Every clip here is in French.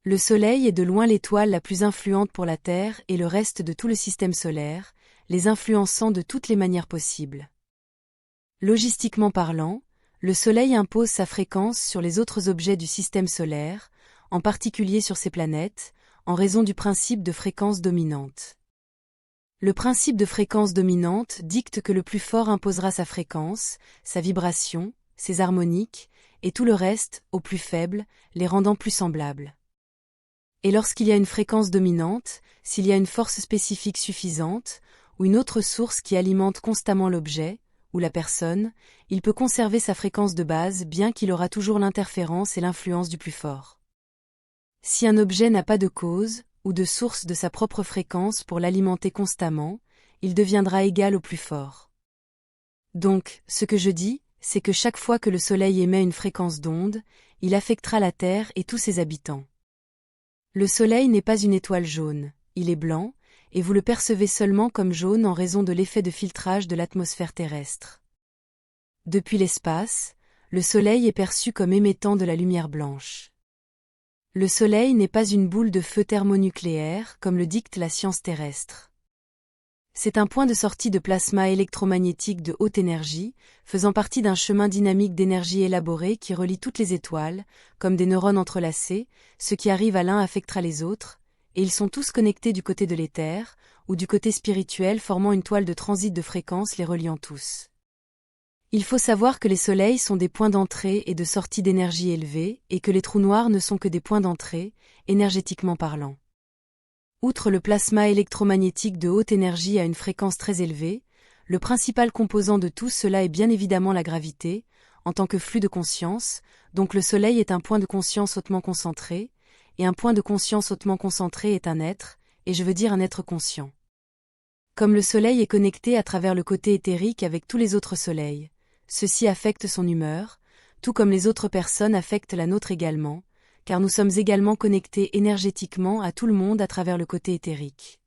Le Soleil est de loin l'étoile la plus influente pour la Terre et le reste de tout le système solaire, les influençant de toutes les manières possibles. Logistiquement parlant, le Soleil impose sa fréquence sur les autres objets du système solaire, en particulier sur ses planètes, en raison du principe de fréquence dominante. Le principe de fréquence dominante dicte que le plus fort imposera sa fréquence, sa vibration, ses harmoniques, et tout le reste, au plus faible, les rendant plus semblables. Et lorsqu'il y a une fréquence dominante, s'il y a une force spécifique suffisante, ou une autre source qui alimente constamment l'objet, ou la personne, il peut conserver sa fréquence de base bien qu'il aura toujours l'interférence et l'influence du plus fort. Si un objet n'a pas de cause, ou de source de sa propre fréquence pour l'alimenter constamment, il deviendra égal au plus fort. Donc, ce que je dis, c'est que chaque fois que le Soleil émet une fréquence d'onde, il affectera la Terre et tous ses habitants. Le Soleil n'est pas une étoile jaune, il est blanc, et vous le percevez seulement comme jaune en raison de l'effet de filtrage de l'atmosphère terrestre. Depuis l'espace, le Soleil est perçu comme émettant de la lumière blanche. Le Soleil n'est pas une boule de feu thermonucléaire comme le dicte la science terrestre. C'est un point de sortie de plasma électromagnétique de haute énergie, faisant partie d'un chemin dynamique d'énergie élaboré qui relie toutes les étoiles, comme des neurones entrelacés, ce qui arrive à l'un affectera les autres, et ils sont tous connectés du côté de l'éther, ou du côté spirituel formant une toile de transit de fréquences les reliant tous. Il faut savoir que les soleils sont des points d'entrée et de sortie d'énergie élevée, et que les trous noirs ne sont que des points d'entrée, énergétiquement parlant. Outre le plasma électromagnétique de haute énergie à une fréquence très élevée, le principal composant de tout cela est bien évidemment la gravité, en tant que flux de conscience, donc le Soleil est un point de conscience hautement concentré, et un point de conscience hautement concentré est un être, et je veux dire un être conscient. Comme le Soleil est connecté à travers le côté éthérique avec tous les autres soleils, ceci affecte son humeur, tout comme les autres personnes affectent la nôtre également, car nous sommes également connectés énergétiquement à tout le monde à travers le côté éthérique.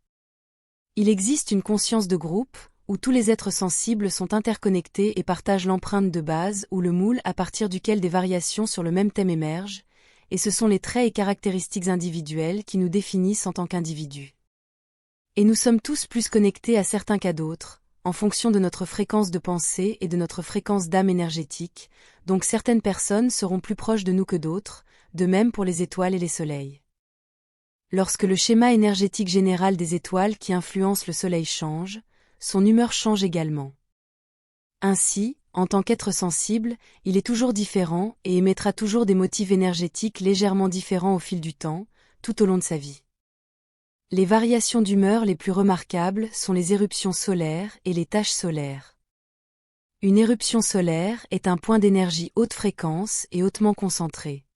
Il existe une conscience de groupe, où tous les êtres sensibles sont interconnectés et partagent l'empreinte de base ou le moule à partir duquel des variations sur le même thème émergent, et ce sont les traits et caractéristiques individuelles qui nous définissent en tant qu'individus. Et nous sommes tous plus connectés à certains qu'à d'autres, en fonction de notre fréquence de pensée et de notre fréquence d'âme énergétique, donc certaines personnes seront plus proches de nous que d'autres, de même pour les étoiles et les soleils. Lorsque le schéma énergétique général des étoiles qui influence le Soleil change, son humeur change également. Ainsi, en tant qu'être sensible, il est toujours différent et émettra toujours des motifs énergétiques légèrement différents au fil du temps, tout au long de sa vie. Les variations d'humeur les plus remarquables sont les éruptions solaires et les taches solaires. Une éruption solaire est un point d'énergie haute fréquence et hautement concentré.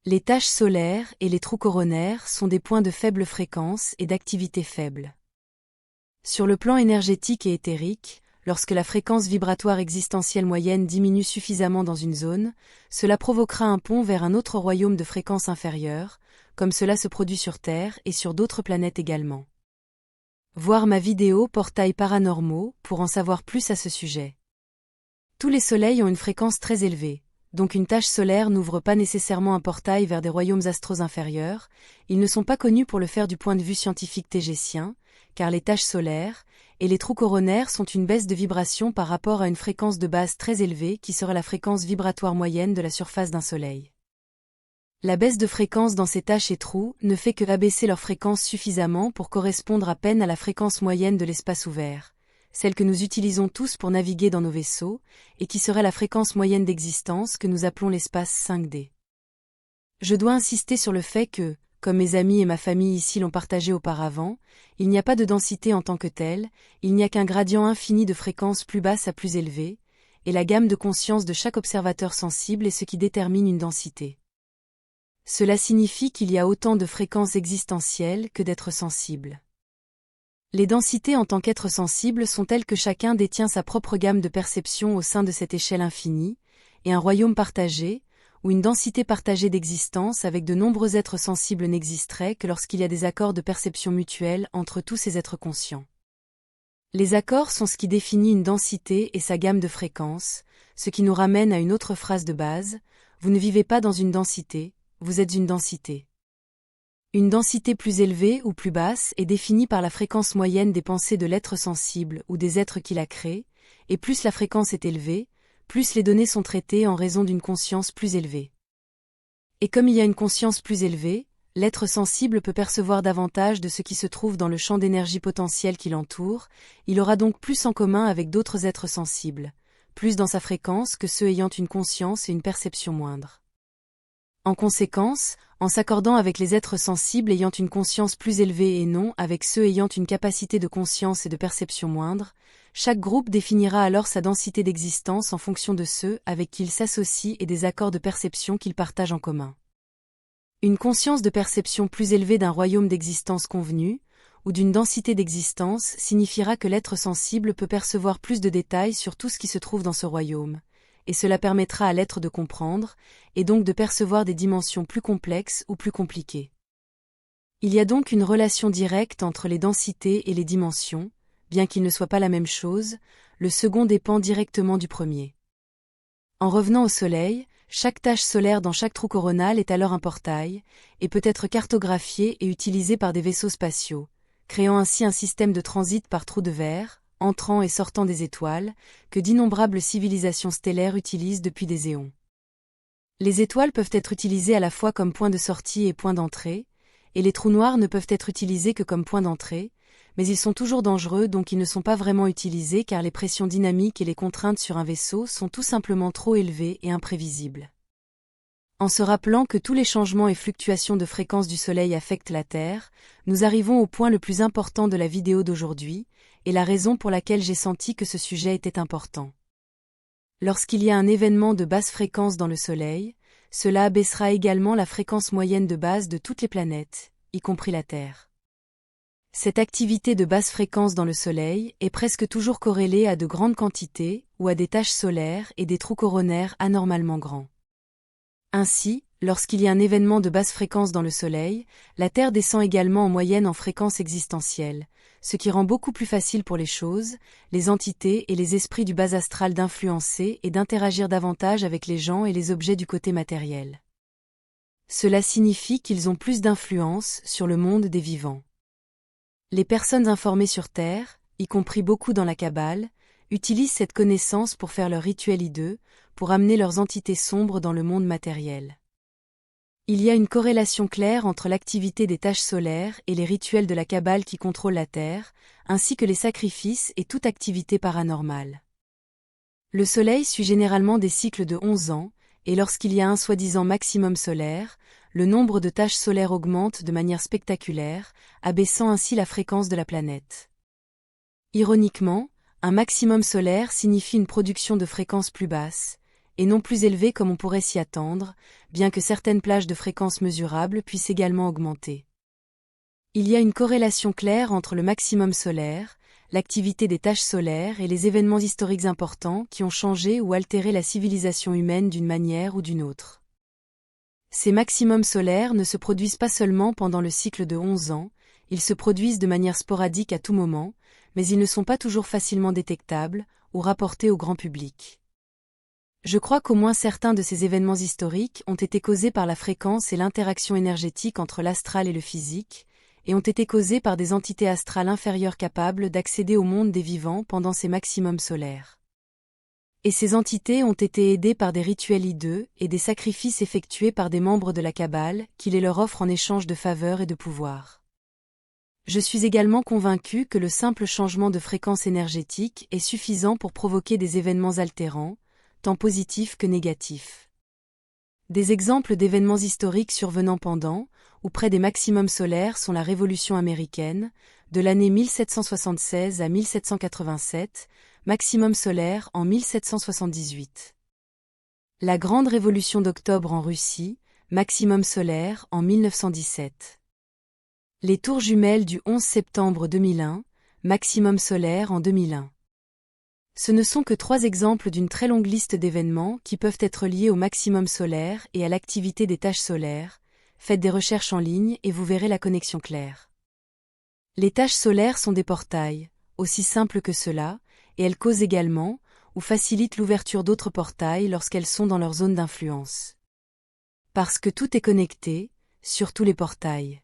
Les taches solaires et les trous coronaires sont des points de faible fréquence et d'activité faible. Sur le plan énergétique et éthérique, lorsque la fréquence vibratoire existentielle moyenne diminue suffisamment dans une zone, cela provoquera un pont vers un autre royaume de fréquence inférieure, comme cela se produit sur Terre et sur d'autres planètes également. Voir ma vidéo Portails paranormaux pour en savoir plus à ce sujet. Tous les soleils ont une fréquence très élevée. Donc une tache solaire n'ouvre pas nécessairement un portail vers des royaumes astraux inférieurs, ils ne sont pas connus pour le faire du point de vue scientifique tégécien, car les taches solaires et les trous coronaires sont une baisse de vibration par rapport à une fréquence de base très élevée qui serait la fréquence vibratoire moyenne de la surface d'un soleil. La baisse de fréquence dans ces taches et trous ne fait que abaisser leur fréquence suffisamment pour correspondre à peine à la fréquence moyenne de l'espace ouvert, celle que nous utilisons tous pour naviguer dans nos vaisseaux, et qui serait la fréquence moyenne d'existence que nous appelons l'espace 5D. Je dois insister sur le fait que, comme mes amis et ma famille ici l'ont partagé auparavant, il n'y a pas de densité en tant que telle, il n'y a qu'un gradient infini de fréquences plus basses à plus élevées, et la gamme de conscience de chaque observateur sensible est ce qui détermine une densité. Cela signifie qu'il y a autant de fréquences existentielles que d'êtres sensibles. Les densités en tant qu'être sensible sont telles que chacun détient sa propre gamme de perception au sein de cette échelle infinie, et un royaume partagé, ou une densité partagée d'existence avec de nombreux êtres sensibles n'existerait que lorsqu'il y a des accords de perception mutuelle entre tous ces êtres conscients. Les accords sont ce qui définit une densité et sa gamme de fréquences, ce qui nous ramène à une autre phrase de base, vous ne vivez pas dans une densité, vous êtes une densité. Une densité plus élevée ou plus basse est définie par la fréquence moyenne des pensées de l'être sensible ou des êtres qui la créent, et plus la fréquence est élevée, plus les données sont traitées en raison d'une conscience plus élevée. Et comme il y a une conscience plus élevée, l'être sensible peut percevoir davantage de ce qui se trouve dans le champ d'énergie potentiel qui l'entoure, il aura donc plus en commun avec d'autres êtres sensibles, plus dans sa fréquence que ceux ayant une conscience et une perception moindres. En conséquence, en s'accordant avec les êtres sensibles ayant une conscience plus élevée et non avec ceux ayant une capacité de conscience et de perception moindre, chaque groupe définira alors sa densité d'existence en fonction de ceux avec qui il s'associe et des accords de perception qu'il partage en commun. Une conscience de perception plus élevée d'un royaume d'existence convenu, ou d'une densité d'existence signifiera que l'être sensible peut percevoir plus de détails sur tout ce qui se trouve dans ce royaume, et cela permettra à l'être de comprendre, et donc de percevoir des dimensions plus complexes ou plus compliquées. Il y a donc une relation directe entre les densités et les dimensions, bien qu'ils ne soient pas la même chose, le second dépend directement du premier. En revenant au Soleil, chaque tache solaire dans chaque trou coronal est alors un portail, et peut être cartographié et utilisé par des vaisseaux spatiaux, créant ainsi un système de transit par trous de verre, entrant et sortant des étoiles, que d'innombrables civilisations stellaires utilisent depuis des éons. Les étoiles peuvent être utilisées à la fois comme point de sortie et point d'entrée, et les trous noirs ne peuvent être utilisés que comme point d'entrée, mais ils sont toujours dangereux donc ils ne sont pas vraiment utilisés car les pressions dynamiques et les contraintes sur un vaisseau sont tout simplement trop élevées et imprévisibles. En se rappelant que tous les changements et fluctuations de fréquence du Soleil affectent la Terre, nous arrivons au point le plus important de la vidéo d'aujourd'hui, et la raison pour laquelle j'ai senti que ce sujet était important. Lorsqu'il y a un événement de basse fréquence dans le Soleil, cela abaissera également la fréquence moyenne de base de toutes les planètes, y compris la Terre. Cette activité de basse fréquence dans le Soleil est presque toujours corrélée à de grandes quantités ou à des taches solaires et des trous coronaires anormalement grands. Ainsi, lorsqu'il y a un événement de basse fréquence dans le Soleil, la Terre descend également en moyenne en fréquence existentielle, ce qui rend beaucoup plus facile pour les choses, les entités et les esprits du bas astral d'influencer et d'interagir davantage avec les gens et les objets du côté matériel. Cela signifie qu'ils ont plus d'influence sur le monde des vivants. Les personnes informées sur Terre, y compris beaucoup dans la Kabbale, utilisent cette connaissance pour faire leurs rituels hideux, pour amener leurs entités sombres dans le monde matériel. Il y a une corrélation claire entre l'activité des taches solaires et les rituels de la Kabbale qui contrôlent la Terre, ainsi que les sacrifices et toute activité paranormale. Le Soleil suit généralement des cycles de 11 ans, et lorsqu'il y a un soi-disant maximum solaire, le nombre de taches solaires augmente de manière spectaculaire, abaissant ainsi la fréquence de la planète. Ironiquement, un maximum solaire signifie une production de fréquence plus basse, et non plus élevée comme on pourrait s'y attendre, bien que certaines plages de fréquences mesurables puissent également augmenter. Il y a une corrélation claire entre le maximum solaire, l'activité des taches solaires et les événements historiques importants qui ont changé ou altéré la civilisation humaine d'une manière ou d'une autre. Ces maximums solaires ne se produisent pas seulement pendant le cycle de 11 ans, ils se produisent de manière sporadique à tout moment, mais ils ne sont pas toujours facilement détectables ou rapportés au grand public. Je crois qu'au moins certains de ces événements historiques ont été causés par la fréquence et l'interaction énergétique entre l'astral et le physique, et ont été causés par des entités astrales inférieures capables d'accéder au monde des vivants pendant ces maximums solaires. Et ces entités ont été aidées par des rituels hideux et des sacrifices effectués par des membres de la Kabbale qui les leur offrent en échange de faveurs et de pouvoir. Je suis également convaincu que le simple changement de fréquence énergétique est suffisant pour provoquer des événements altérants, tant positifs que négatifs. Des exemples d'événements historiques survenant pendant ou près des maximums solaires sont la Révolution américaine, de l'année 1776 à 1787, maximum solaire en 1778. La Grande Révolution d'octobre en Russie, maximum solaire en 1917. Les tours jumelles du 11 septembre 2001, maximum solaire en 2001. Ce ne sont que 3 exemples d'une très longue liste d'événements qui peuvent être liés au maximum solaire et à l'activité des taches solaires. Faites des recherches en ligne et vous verrez la connexion claire. Les taches solaires sont des portails, aussi simples que cela, et elles causent également, ou facilitent l'ouverture d'autres portails lorsqu'elles sont dans leur zone d'influence. Parce que tout est connecté, surtout les portails.